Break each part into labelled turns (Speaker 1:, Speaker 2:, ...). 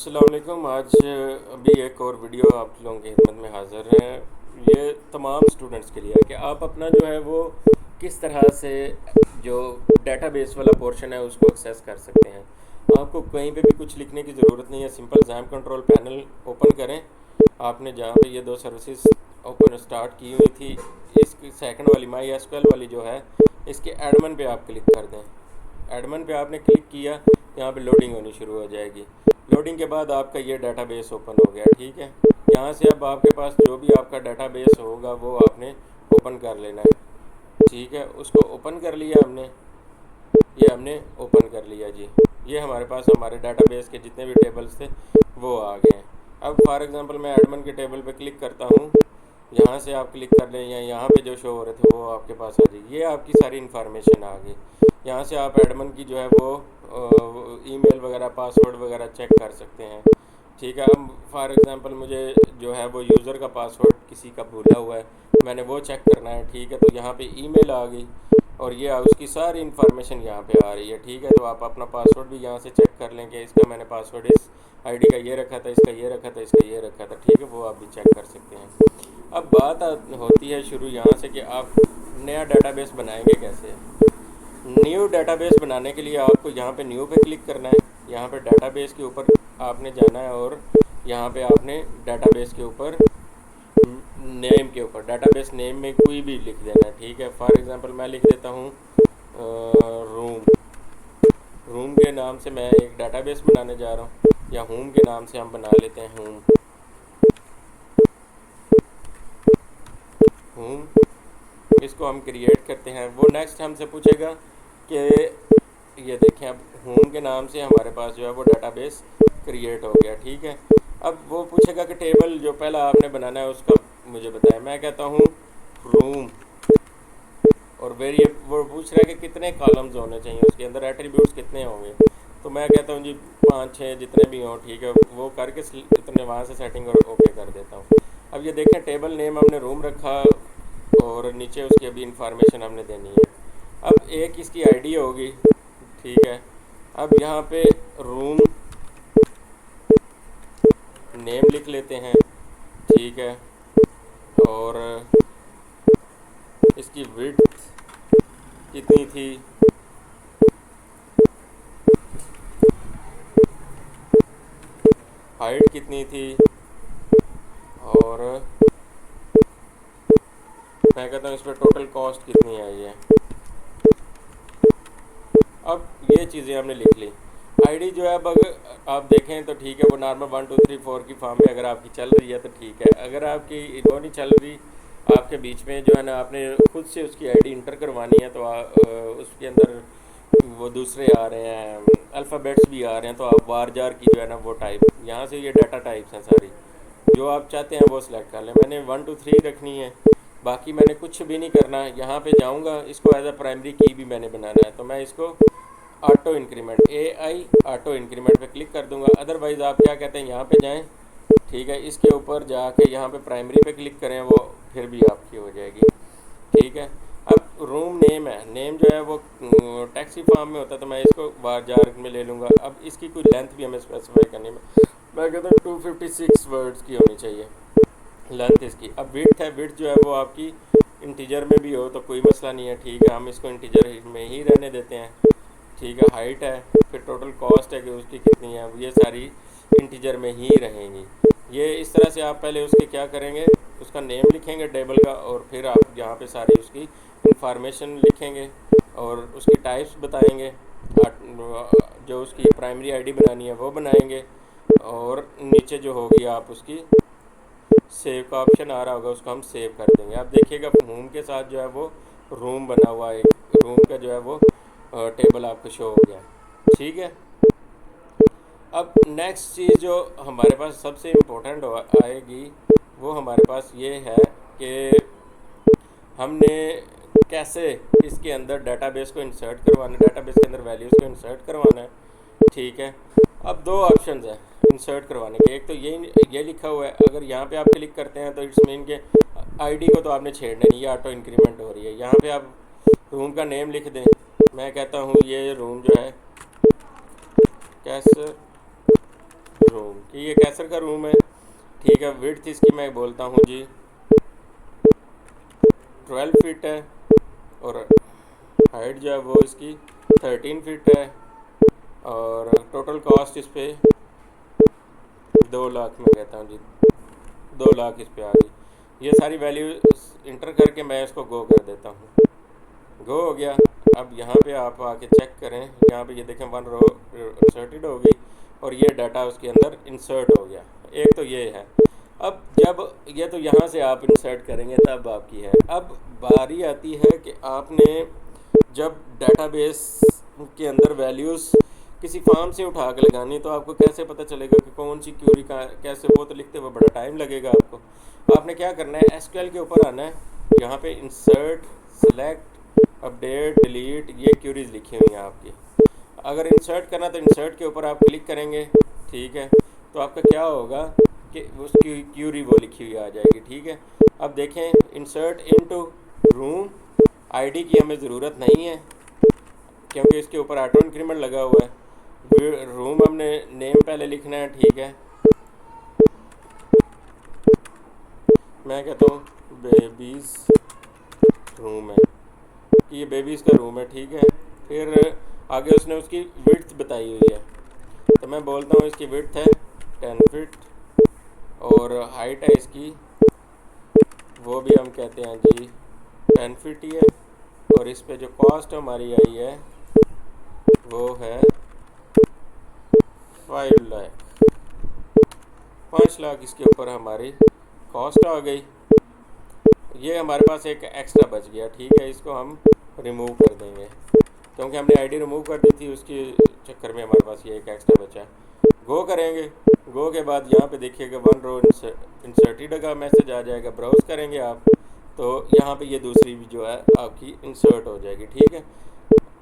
Speaker 1: अस्सलाम वालेकुम। आज अभी एक और वीडियो आप लोगों की खिदमत में हाज़िर है। ये तमाम स्टूडेंट्स के लिए है कि आप अपना जो है वो किस तरह से जो डेटाबेस वाला पोर्शन है उसको एक्सेस कर सकते हैं। आपको कहीं पे भी कुछ लिखने की ज़रूरत नहीं है। Simple jam control panel open करें। आपने जहाँ पे ये दो सर्विसेज ओपन स्टार्ट की हुई थी, इस सेकंड वाली माई एसक्यूएल वाली जो है, इसके एडमिन पे आप क्लिक कर दें। एडमिन पे आपने क्लिक किया, यहाँ पे लोडिंग होनी शुरू हो जाएगी। लोडिंग के बाद आपका ये डाटाबेस ओपन हो गया। ठीक है, यहाँ से अब आपके पास जो भी आपका डाटाबेस होगा वो आपने ओपन कर लेना है। ठीक है, उसको ओपन कर लिया हमने, ये हमने ओपन कर लिया जी। ये हमारे पास हमारे डाटाबेस के जितने भी टेबल्स थे वो आ गए हैं। अब फॉर एग्जांपल मैं एडमिन के टेबल पे क्लिक करता हूँ, यहाँ से आप क्लिक कर लें या यहाँ पे जो शो हो रहे थे वो आपके पास आ जाएगी। ये आपकी सारी इन्फॉर्मेशन आ गई। यहाँ से आप एडमिन की जो है वो ईमेल वगैरह, पासवर्ड वगैरह चेक कर सकते हैं। ठीक है, अब फॉर एग्जांपल मुझे जो है वो यूज़र का पासवर्ड किसी का भूला हुआ है, मैंने वो चेक करना है। ठीक है, तो यहाँ पे ईमेल आ गई और ये उसकी सारी इन्फॉर्मेशन यहाँ पे आ रही है। ठीक है, तो आप अपना पासवर्ड भी यहाँ से चेक कर लें कि इसका मैंने पासवर्ड इस आईडी का ये रखा था, इसका ये रखा था, इसका ये रखा था। ठीक है, वो आप भी चेक कर सकते हैं। अब बात होती है शुरू यहाँ से कि आप नया डाटाबेस बनाएंगे कैसे। न्यू डाटाबेस बनाने के लिए आपको यहाँ पे न्यू पे क्लिक करना है। यहाँ पे डाटाबेस के ऊपर आपने जाना है और यहाँ पे आपने डाटाबेस के ऊपर नेम के ऊपर डाटाबेस नेम में कोई भी लिख देना है। ठीक है, फॉर एग्जांपल मैं लिख देता हूँ रूम। रूम के नाम से मैं एक डाटाबेस बनाने जा रहा हूँ, या होम के नाम से हम बना लेते हैं होम। होम इसको हम क्रिएट करते हैं। वो नेक्स्ट हमसे पूछेगा कि ये देखें, अब होम के नाम से हमारे पास जो है वो डाटाबेस क्रिएट हो गया। ठीक है, अब वो पूछेगा कि टेबल जो पहला आपने बनाना है उसका मुझे बताएं। मैं कहता हूँ रूम, और वो पूछ रहा है कि कितने कॉलम्स होने चाहिए, उसके अंदर एट्रीब्यूट्स कितने होंगे। तो मैं कहता हूँ जी 5-6 जितने भी हों। ठीक है, वो करके इतने वहाँ से सेटिंग और ओके कर देता हूँ। अब ये देखें, टेबल नेम हमने रूम रखा और नीचे उसकी अभी इंफॉर्मेशन हमने देनी है। अब एक इसकी आईडी होगी। ठीक है, अब यहाँ पे रूम नेम लिख लेते हैं। ठीक है, और इसकी विड्थ कितनी थी, हाइट कितनी थी, और मैं कहता हूँ इस पर टोटल कॉस्ट कितनी आई है। अब ये चीज़ें हमने लिख ली। आईडी जो है अब अगर आप देखें तो ठीक है, वो नॉर्मल 1 2 3 4 की फॉर्म में अगर आपकी चल रही है तो ठीक है। अगर आपकी वो नहीं चल रही, आपके बीच में जो है ना आपने खुद से उसकी आईडी इंटर करवानी है, तो उसके अंदर वो दूसरे आ रहे हैं, अल्फ़ाबेट्स भी आ रहे हैं, तो आप वार जार की जो है ना वो टाइप, यहाँ से ये डाटा टाइप्स हैं सारी, जो आप चाहते हैं वो सिलेक्ट कर लें। मैंने 1 2 3 रखनी है, बाकी मैंने कुछ भी नहीं करना है। यहाँ पे जाऊँगा, इसको एज अ प्राइमरी की भी मैंने बनाना है, तो मैं इसको auto increment AI auto increment पे क्लिक कर दूंगा। अदरवाइज़ आप क्या कहते हैं, यहाँ पे जाएं। ठीक है, इसके ऊपर जाके यहाँ पे प्राइमरी पे क्लिक करें, वो फिर भी आपकी हो जाएगी। ठीक है, अब रूम नेम है, नेम जो है वो टैक्सी फॉर्म में होता है, तो मैं इसको बार जार में ले लूँगा। अब इसकी कोई लेंथ भी हमें स्पेसिफाई करनी है। मैं कहता हूँ 256 वर्ड्स की होनी चाहिए लेंथ इसकी। अब विड्थ है, विड्थ जो है वो आपकी इंटीजर में भी हो तो कोई मसला नहीं है। ठीक है, हम इसको इंटीजर में ही रहने देते हैं। ठीक है, हाइट है, फिर टोटल कॉस्ट है कि उसकी कितनी है, ये सारी इंटीजर में ही रहेंगी। ये इस तरह से आप पहले उसके क्या करेंगे, उसका नेम लिखेंगे टेबल का, और फिर आप यहाँ पे सारी उसकी इंफॉर्मेशन लिखेंगे और उसकी टाइप्स बताएंगे। जो उसकी प्राइमरी आईडी बनानी है वो बनाएंगे, और नीचे जो होगी आप उसकी सेव का ऑप्शन आ रहा होगा, उसको हम सेव कर देंगे। आप देखिएगा होम के साथ जो है वो रूम बना हुआ है, रूम का जो है वो टेबल आपको शो हो गया। ठीक है, अब नेक्स्ट चीज़ जो हमारे पास सबसे इम्पोर्टेंट आएगी वो हमारे पास ये है कि हमने कैसे इसके अंदर डाटाबेस को इंसर्ट करवाना है, डाटाबेस के अंदर वैल्यूज़ को इंसर्ट करवाना है। ठीक है, अब दो ऑप्शंस हैं इंसर्ट करवाने के। एक तो ये लिखा हुआ है, अगर यहाँ पे आप क्लिक करते हैं तो इट्स मीन के आईडी को तो आपने छेड़ना नहीं, ये ऑटो इंक्रीमेंट हो रही है। यहाँ पे आप रूम का नेम लिख दें। मैं कहता हूँ ये रूम जो है कैसे रूम, कि ये कैसर का रूम है, ठीक है। विड्थ इसकी मैं बोलता हूँ जी 12 फीट है, और हाइट जो है वो इसकी 13 फीट है, और टोटल कॉस्ट इस पे 2 लाख में कहता हूँ जी, 2 लाख इस पे आ गई। ये सारी वैल्यू इंटर करके मैं इसको गो कर देता हूँ। गो हो गया। अब यहाँ पे आप आके चेक करें, यहाँ पे ये देखें 1 रो इंसर्टेड हो गई और ये डाटा उसके अंदर इंसर्ट हो गया। एक तो ये है। अब जब ये तो यहाँ से आप इंसर्ट करेंगे तब आपकी है। अब बारी आती है कि आपने जब डाटाबेस के अंदर वैल्यूज़ किसी फॉर्म से उठा के लगानी, तो आपको कैसे पता चलेगा कि कौन सी क्यूरी का कैसे, वो तो लिखते हुए बड़ा टाइम लगेगा आपको। आपने क्या करना है, एसक्यूएल के ऊपर आना है, यहाँ पे इंसर्ट, सिलेक्ट, अपडेट, डिलीट, ये क्यूरीज लिखी हुई हैं आपकी। अगर इंसर्ट करना तो इंसर्ट के ऊपर आप क्लिक करेंगे, ठीक है। तो आपका क्या होगा कि उसकी क्यूरी वो लिखी हुई आ जाएगी, ठीक है। अब देखें, इंसर्ट इनटू रूम, आईडी की हमें ज़रूरत नहीं है क्योंकि इसके ऊपर ऑटो इंक्रीमेंट लगा हुआ है। रूम हमने नेम पहले लिखना है, ठीक है। मैं कहता हूँ बेबीज़ रूम है, कि ये बेबीज़ का रूम है, ठीक है। फिर आगे उसने उसकी विड्थ बताई हुई है, तो मैं बोलता हूँ इसकी विड्थ है 10 फीट और हाइट है इसकी, वो भी हम कहते हैं जी 10 फीट ही है। और इस पे जो कॉस्ट हमारी आई है वो है 5 लाख, 5 लाख इसके ऊपर हमारी कॉस्ट आ गई। ये हमारे पास एक एक्स्ट्रा बच गया, ठीक है। इसको हम रिमूव कर देंगे क्योंकि हमने आईडी रिमूव कर दी थी, उसके चक्कर में हमारे पास ये एक एक्स्ट्रा बचा। गो करेंगे, गो के बाद यहाँ पे देखिएगा 1 रो इंसर्टेड का मैसेज आ जाएगा। ब्राउज करेंगे आप तो यहाँ पे ये दूसरी भी जो है आपकी इंसर्ट हो जाएगी, ठीक है।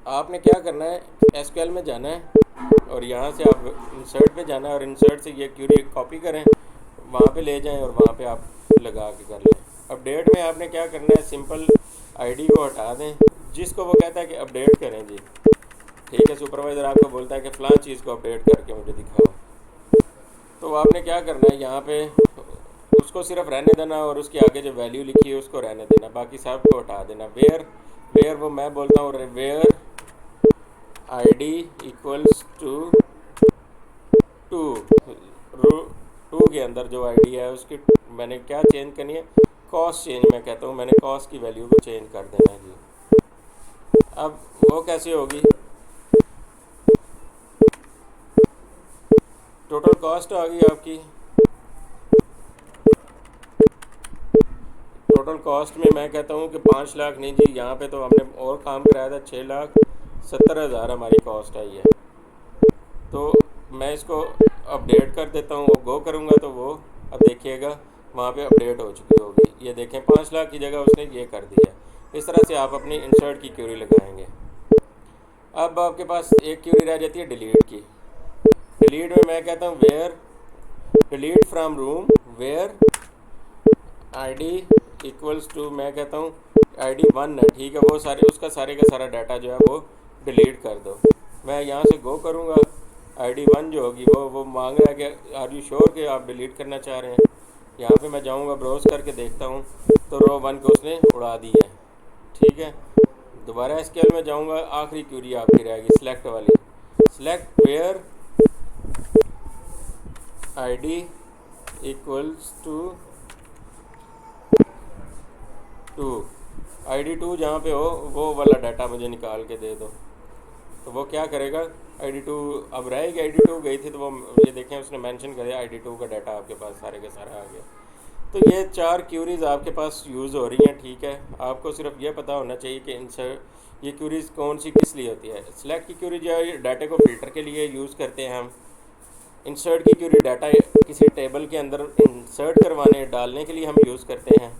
Speaker 1: आपने क्या करना है, एसक्यूएल में जाना है और यहाँ से आप इंसर्ट पे जाना है और इंसर्ट से ये क्यूरी कॉपी करें, वहाँ पे ले जाएं और वहाँ पे आप लगा के कर लें। अपडेट में आपने क्या करना है, सिंपल आईडी को हटा दें, जिसको वो कहता है कि अपडेट करें जी, ठीक है। सुपरवाइज़र आपको बोलता है कि फ़लाँ चीज़ को अपडेट करके मुझे दिखाओ, तो आपने क्या करना है, यहाँ पे उसको सिर्फ रहने देना और उसके आगे जो वैल्यू लिखी है उसको रहने देना, बाकी सब को हटा देना। वेयर वो मैं बोलता हूँ वेयर आईडी इक्वल्स टू 2 के अंदर जो आईडी है उसकी मैंने क्या चेंज करनी है, कॉस्ट चेंज, मैं कहता हूँ मैंने कॉस्ट की वैल्यू को चेंज कर देना है जी। अब वो कैसे होगी, टोटल कॉस्ट आ गई आपकी। टोटल कॉस्ट में मैं कहता हूँ कि 5 लाख नहीं जी, यहाँ पे तो हमने और काम कराया था, 6,70,000 हमारी कॉस्ट आई है। तो मैं इसको अपडेट कर देता हूँ, वो गो करूँगा तो वो अब देखिएगा वहाँ पे अपडेट हो चुकी होगी। ये देखें 5 लाख की जगह उसने ये कर दिया। इस तरह से आप अपनी इंसर्ट की क्यूरी लगाएंगे। अब आपके पास एक क्यूरी रह जाती है डिलीट की। डिलीट में मैं कहता हूँ where delete from room, where ID equals to, मैं कहता हूँ आईडी 1 है, ठीक है। वो सारे उसका सारे का सारा डाटा जो है वो डिलीट कर दो। मैं यहाँ से गो करूँगा, आईडी 1 जो होगी वो मांग रहा है कि आर यू श्योर कि आप डिलीट करना चाह रहे हैं। यहाँ पे मैं जाऊँगा, ब्राउज़ करके देखता हूँ तो रो 1 को उसने उड़ा दी है, ठीक है। दोबारा एसक्यूएल में जाऊँगा, आखिरी क्यूरी आपकी रहेगी सिलेक्ट वाली, select where ID equals to 2, ID 2 जहाँ पे हो वो वाला डाटा मुझे निकाल के दे दो। तो वो क्या करेगा, आईडी 2 अब रहेगी, आईडी 2 गई थी तो वो ये देखें उसने मेंशन कर दिया आईडी 2 का डाटा आपके पास सारे के सारा आ गया। तो ये 4 क्यूरीज आपके पास यूज़ हो रही हैं, ठीक है। आपको सिर्फ ये पता होना चाहिए कि इंसर्ट ये क्यूरीज कौन सी किस लिए होती है। सिलेक्ट की क्यूरी जो है डाटा को फिल्टर के लिए यूज़ करते हैं हम। इंसर्ट की क्यूरी डाटा किसी टेबल के अंदर इंसर्ट करवाने डालने के लिए हम यूज़ करते हैं।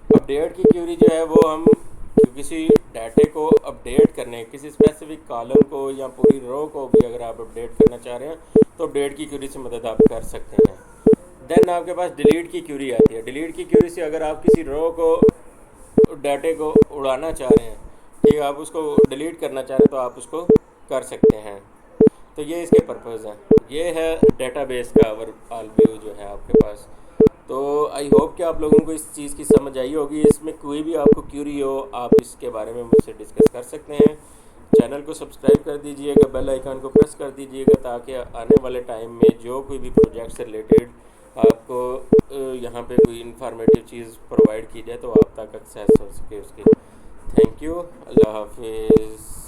Speaker 1: अपडेट की क्यूरी जो है वो हम किसी डाटे को अपडेट करने, किसी स्पेसिफिक कॉलम को या पूरी रो को भी अगर आप अपडेट करना चाह रहे हैं तो अपडेट की क्यूरी से मदद आप कर सकते हैं। देन आपके पास डिलीट की क्यूरी आती है। डिलीट की क्यूरी से अगर आप किसी रो को डाटे को उड़ाना चाह रहे हैं, ठीक है, आप उसको डिलीट करना चाह रहे हैं तो आप उसको कर सकते हैं। तो ये इसके पर्पज़ हैं। ये है डेटाबेस का ओवरऑल व्यू जो है आपके पास। तो आई होप कि आप लोगों को इस चीज़ की समझ आई होगी। इसमें कोई भी आपको क्यूरी हो आप इसके बारे में मुझसे डिस्कस कर सकते हैं। चैनल को सब्सक्राइब कर दीजिएगा, बेल आइकन को प्रेस कर दीजिएगा, ताकि आने वाले टाइम में जो कोई भी प्रोजेक्ट से रिलेटेड आपको यहाँ पे कोई इंफॉर्मेटिव चीज़ प्रोवाइड की जाए तो आप तक एक्सेस हो सके उसकी। Thank you. अल्लाह हाफिज़।